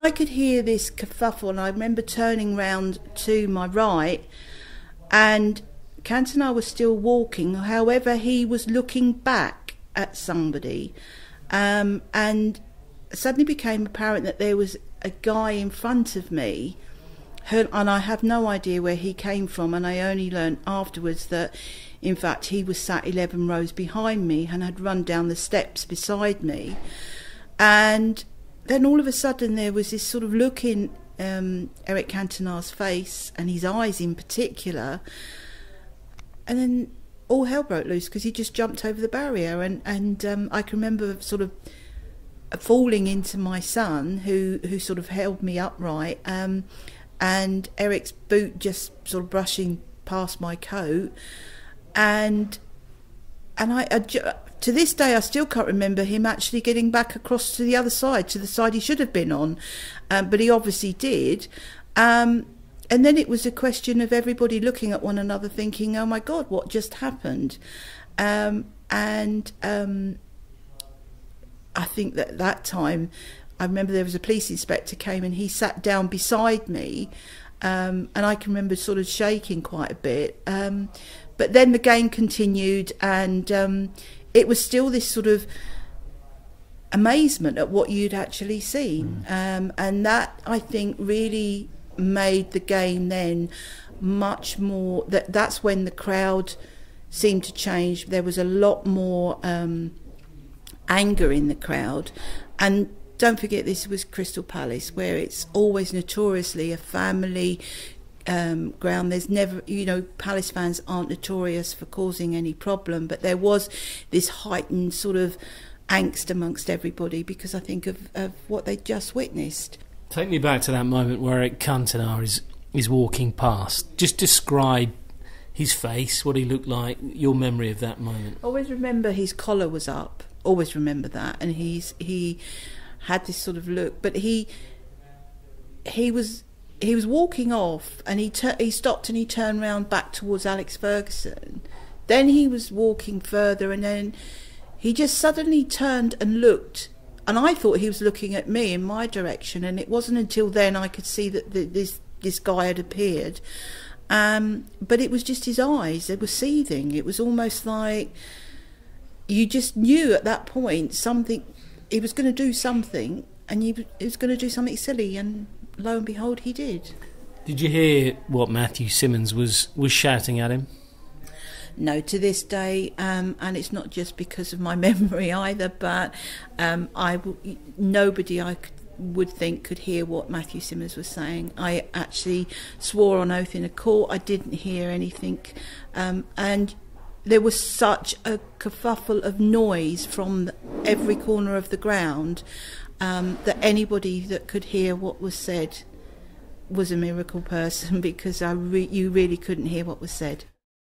I could hear this kerfuffle, and I remember turning round to my right, and Cantona was still walking. However, he was looking back at somebody, and suddenly became apparent that there was a guy in front of me, and I have no idea where he came from, and I only learned afterwards that in fact he was sat 11 rows behind me and had run down the steps beside me. And then all of a sudden there was this sort of look in Eric Cantona's face, and his eyes in particular, and then all hell broke loose because he just jumped over the barrier, and I can remember sort of falling into my son, who sort of held me upright, and Eric's boot just sort of brushing past my coat, and I to this day I still can't remember him actually getting back across to the other side, to the side he should have been on, but he obviously did. And then it was a question of everybody looking at one another thinking, oh my God, what just happened? I think that that time, I remember there was a police inspector came and he sat down beside me, and I can remember sort of shaking quite a bit. But then the game continued, and it was still this sort of amazement at what you'd actually seen. And that, I think, really made the game then much more, that's when the crowd seemed to change. There was a lot more anger in the crowd. And don't forget, this was Crystal Palace, where it's always notoriously a family ground. There's never, you know, Palace fans aren't notorious for causing any problem, but there was this heightened sort of angst amongst everybody because I think of what they'd just witnessed. Take me back to that moment where Eric Cantona is walking past. Just describe his face, what he looked like, your memory of that moment. Always remember his collar was up. Always remember that, and he had this sort of look, but he was walking off, and he stopped and he turned round back towards Alex Ferguson. Then he was walking further, and then he just suddenly turned and looked, and I thought he was looking at me in my direction, and it wasn't until then I could see that this guy had appeared. But it was just his eyes, they were seething. It was almost like you just knew at that point something, he was going to do something, and he was going to do something silly, and lo and behold, he did. Did you hear what Matthew Simmons was shouting at him? No, to this day, and it's not just because of my memory either, but nobody I would think could hear what Matthew Simmons was saying. I actually swore on oath in a court I didn't hear anything, and there was such a kerfuffle of noise from every corner of the ground that anybody that could hear what was said was a miracle person, because you really couldn't hear what was said.